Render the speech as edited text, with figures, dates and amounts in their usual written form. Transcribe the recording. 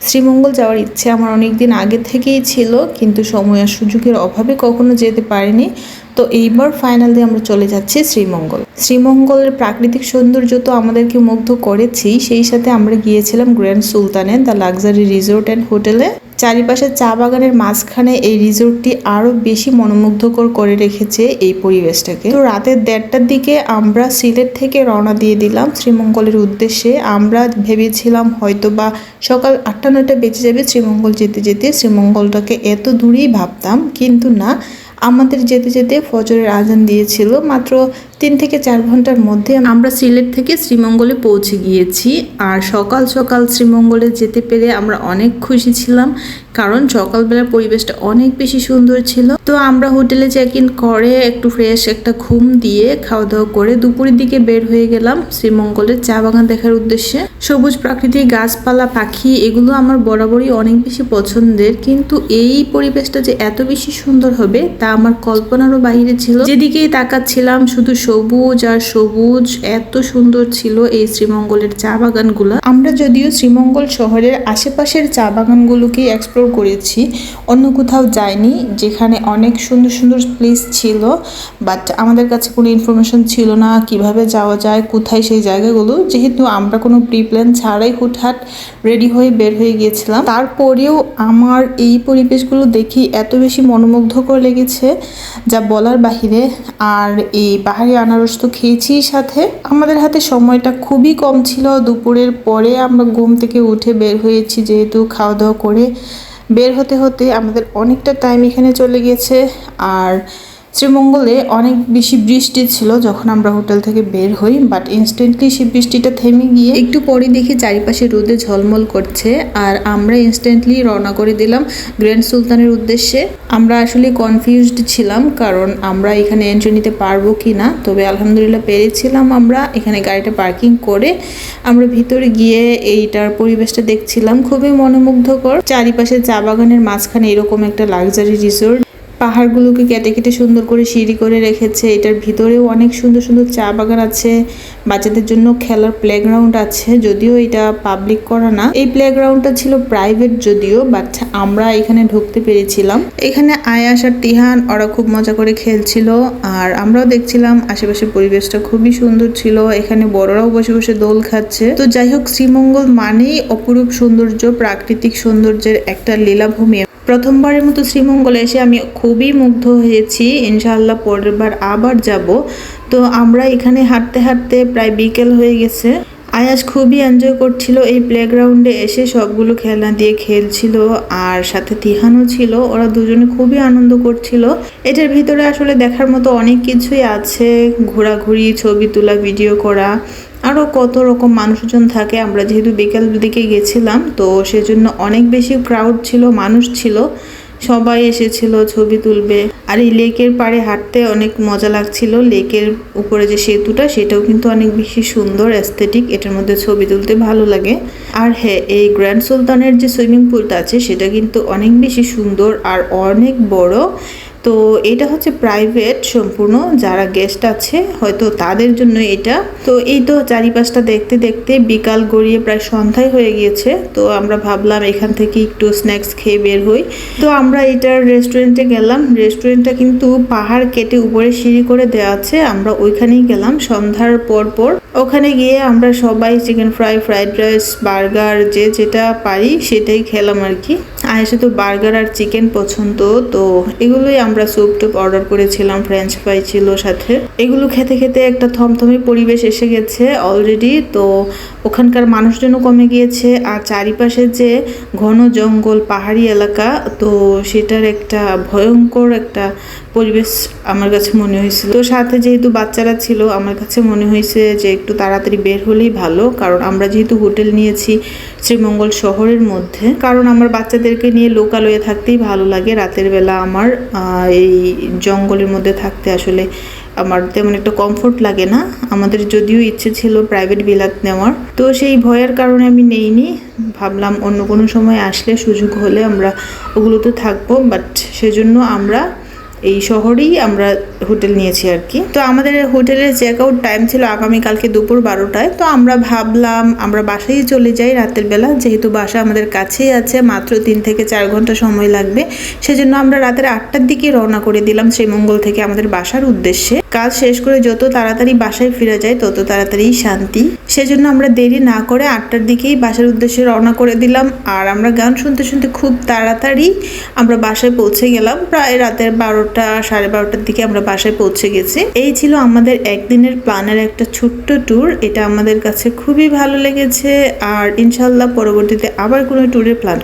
শ্রীমঙ্গল যাওয়ার ইচ্ছে আমার অনেক দিন আগে থেকেই ছিল, কিন্তু সময় আর সুযোগের অভাবে কখনো যেতে পারিনি। তো এইবার ফাইনালি আমরা চলে যাচ্ছি শ্রীমঙ্গল। শ্রীমঙ্গলের প্রাকৃতিক সৌন্দর্য তো আমাদেরকে মুগ্ধ করেছি, সেই সাথে আমরা গিয়েছিলাম গ্র্যান্ড সুলতানে, দ্য লাক্সারি রিসোর্ট অ্যান্ড হোটেলে। চারিপাশে চা বাগানের মাঝখানে এই রিসোর্টটি আরো বেশি মনোমুগ্ধকর করে রেখেছে এই পরিবেশটাকে। তো রাতের 1:30টার দিকে আমরা সিলেট থেকে রওনা দিয়ে দিলাম শ্রীমঙ্গলের উদ্দেশ্যে। আমরা ভেবেছিলাম হয়তো বা সকাল 8টা-9টা বেজে যাবে শ্রীমঙ্গল যেতে যেতে। শ্রীমঙ্গলটাকে এত দূরেই ভাবতাম, কিন্তু না, আমাদের যেতে যেতে ফজরের আজান দিয়েছিল। মাত্র 3 থেকে 4 ঘন্টার মধ্যে আমরা সিলেট থেকে শ্রীমঙ্গলে পৌঁছে গিয়েছি। আর সকাল সকাল শ্রীমঙ্গলে যেতে পেরে আমরা অনেক খুশি ছিলাম, কারণ সকালবেলার পরিবেশটা অনেক বেশি সুন্দর ছিল। তো আমরা হোটেলে চেক ইন করে একটু ফ্রেশ একটা ঘুম দিয়ে খাওয়া দাওয়া করে দুপুরের দিকে বের হয়ে গেলাম শ্রীমঙ্গলের চা বাগান দেখার উদ্দেশ্যে। সবুজ প্রাকৃতিক গাছপালা, পাখি, এগুলো আমার বরাবরই অনেক বেশি পছন্দের, কিন্তু এই পরিবেশটা যে এত বেশি সুন্দর হবে তা আমার কল্পনারও বাইরে ছিল। যেদিকেই তাকাচ্ছিলাম শুধু সবুজ আর সবুজ, এত সুন্দর ছিল এই শ্রীমঙ্গলের চা বাগানগুলো। আমরা যদিও শ্রীমঙ্গল শহরের আশেপাশের চা বাগানগুলোকে এক্সপ্লোর করেছি, অন্য কোথাও যাইনি, যেখানে অনেক সুন্দর সুন্দর প্লেস ছিল, বাট আমাদের কাছে কোনো ইনফরমেশন ছিল না কিভাবে যাওয়া যায়, কোথায় সেই জায়গাগুলো। যেহেতু আমরা কোনো প্রি প্ল্যান ছাড়াই হুটহাট রেডি হয়ে বের হয়ে গিয়েছিলাম, তারপরেও আমার এই পরিবেশগুলো দেখি এত বেশি মনোমুগ্ধকর লেগেছে যা বলার বাহিরে। আর এই পাহাড়ি আনারস তো খেয়েছি, সাথে আমাদের হাতে সময়টা খুবই কম ছিল। দুপুরের পরে আমরা ঘুম থেকে উঠে বের হয়েছি, যেহেতু খাওয়া দাওয়া করে বের হতে হতে আমাদের অনেকটা টাইম এখানে চলে গেছে। আর শ্রীমঙ্গলে অনেক বেশি বৃষ্টি ছিল যখন আমরা হোটেল থেকে বের হই, বাট ইনস্ট্যান্টলি সেই বৃষ্টিটা থেমে গিয়ে একটু পরে দেখি চারিপাশে রোদে ঝলমল করছে। আর আমরা ইনস্ট্যান্টলি রওনা করে দিলাম গ্র্যান্ড সুলতানের উদ্দেশ্যে। আমরা আসলে কনফিউজড ছিলাম, কারণ আমরা এখানে এন্ট্রি নিতে পারবো কি না, তবে আলহামদুলিল্লাহ পেরেছিলাম। আমরা এখানে গাড়িটা পার্কিং করে আমরা ভিতরে গিয়ে এইটার পরিবেশটা দেখছিলাম, খুবই মনোমুগ্ধকর। চারিপাশে চা বাগানের মাঝখানে এরকম একটা লাক্সারি রিসোর্ট, পাহাড়গুলোকে কেটে কেটে সুন্দর করে সিঁড়ি করে রেখেছে। এটার ভিতরেও অনেক সুন্দর সুন্দর চা বাগান আছে, বাচ্চাদের জন্য খেলার প্লেগ্রাউন্ড আছে, যদিও এটা পাবলিক করা না। এই প্লেগ্রাউন্ডটা ছিল প্রাইভেট যদিও, বাট আমরা এখানে ঢুকতে পেরেছিলাম। এখানে আয়াস আর তিহান ওরা খুব মজা করে খেলছিল, আর আমরাও দেখছিলাম। আশেপাশের পরিবেশটা খুবই সুন্দর ছিল, এখানে বড়রাও বসে বসে দোল খাচ্ছে। তো যাই হোক, শ্রীমঙ্গল মানেই অপরূপ সৌন্দর্য, প্রাকৃতিক সৌন্দর্যের একটা লীলাভূমি। প্রথমবারের মতো শ্রীমঙ্গলে এসে আমি খুবই মুগ্ধ হয়েছি। ইনশাআল্লাহ পরের বার আবার যাব। তো আমরা এখানে হাঁটতে হাঁটতে প্রায় বিকেল হয়ে গেছে। আয়াস খুবই এনজয় করছিল এই প্লেগ্রাউন্ডে এসে, সবগুলো খেলনা দিয়ে খেলছিল, আর সাথে তিহানও ছিল। ওরা দুজনে খুবই আনন্দ করছিল। এটার ভিতরে আসলে দেখার মতো অনেক কিছুই আছে, ঘোরাঘুরি, ছবি তোলা, ভিডিও করা, আরও কত রকম মানুষজন থাকে। আমরা যেহেতু বিকেল দিকে গেছিলাম, তো সেজন্য অনেক বেশি ক্রাউড ছিল, মানুষ ছিল, সবাই এসেছিল ছবি তুলবে। আর এই লেকের পাড়ে হাঁটতে অনেক মজা লাগছিল। লেকের উপরে যে সেতুটা, সেটাও কিন্তু অনেক বেশি সুন্দর, অ্যাস্থেটিক, এটার মধ্যে ছবি তুলতে ভালো লাগে। আর হ্যাঁ, এই গ্র্যান্ড সুলতানের যে সুইমিং পুলটা আছে সেটা কিন্তু অনেক বেশি সুন্দর আর অনেক বড়। তো এটা হচ্ছে প্রাইভেট সম্পূর্ণ, যারা গেস্ট আছে হয়তো তাদের জন্য এটা। তো এই তো চারিপাশটা দেখতে দেখতে বিকাল গড়িয়ে প্রায় সন্ধ্যায় হয়ে গিয়েছে। তো আমরা ভাবলাম এখান থেকে একটু স্ন্যাক্স খেয়ে বের হই। তো আমরা এটার রেস্টুরেন্টে গেলাম। রেস্টুরেন্টটা কিন্তু পাহাড় কেটে উপরে সিঁড়ি করে দেওয়া আছে। আমরা ওইখানেই গেলাম সন্ধ্যার পর পর। ওখানে গিয়ে আমরা সবাই chicken fry, fried rice, burger, যে যেটা পারি সেটাই খেলাম আর কি। আয়েশা তো বার্গার আর চিকেন পছন্দ, তো এগুলোই আমরা স্যুপ টুপ অর্ডার করেছিলাম, ফ্রেঞ্চ ফ্রাই ছিল সাথে। এগুলো খেতে খেতে একটা থমথমে পরিবেশ এসে গেছে অলরেডি। তো ওখানকার মানুষজনও কমে গিয়েছে, আর চারিপাশে যে ঘন জঙ্গল, পাহাড়ি এলাকা, তো সেটার একটা ভয়ঙ্কর একটা পরিবেশ আমার কাছে মনে হয়েছিল। তো সাথে যেহেতু বাচ্চারা ছিল, আমার কাছে মনে হয়েছে যে একটু তাড়াতাড়ি বের হলেই ভালো, কারণ আমরা যেহেতু হোটেল নিয়েছি শ্রীমঙ্গল শহরের মধ্যে, কারণ আমার বাচ্চাদেরকে নিয়ে লোকালয়ে থাকতেই ভালো লাগে। রাতের বেলা আমার এই জঙ্গলের মধ্যে থাকতে আসলে আমার তেমন একটা কমফোর্ট লাগে না। আমাদের যদিও ইচ্ছে ছিল প্রাইভেট বিলাত নেওয়ার, তো সেই ভয়ের কারণে আমি নেইনি। ভাবলাম অন্য কোনো সময় আসলে, সুযোগ হলে আমরা ওগুলোতে থাকবো, বাট সেজন্য আমরা এই শহরেই আমরা হোটেল নিয়েছি আর কি। তো আমাদের হোটেলের চেক আউট টাইম ছিল আগামীকালকে দুপুর 12টায়। তো আমরা ভাবলাম আমরা বাসায় চলে যাই রাতের বেলা, যেহেতু বাসা আমাদের কাছেই আছে, মাত্র 3 থেকে 4 ঘন্টা সময় লাগবে। সেজন্য আমরা রাতের 8টার দিকে রওনা করে দিলাম শ্রীমঙ্গল থেকে আমাদের বাসার উদ্দেশ্যে। কাজ শেষ করে যত তাড়াতাড়ি বাসায় ফিরে যায় তত তাড়াতাড়ি শান্তি। সেজন্য আমরা দেরি না করে 8টার দিকেই বাসার উদ্দেশ্যে রওনা করে দিলাম। আর আমরা গান শুনতে শুনতে খুব তাড়াতাড়ি আমরা বাসায় পৌঁছে গেলাম। প্রায় রাতের 12টা 12:30টার দিকে আমরা বাসায় পৌঁছে গেছি। এই ছিল আমাদের একদিনের প্ল্যানের একটা ছোট্ট ট্যুর। এটা আমাদের কাছে খুবই ভালো লেগেছে। আর ইনশাল্লাহ পরবর্তীতে আবার কোনো ট্যুরের প্ল্যান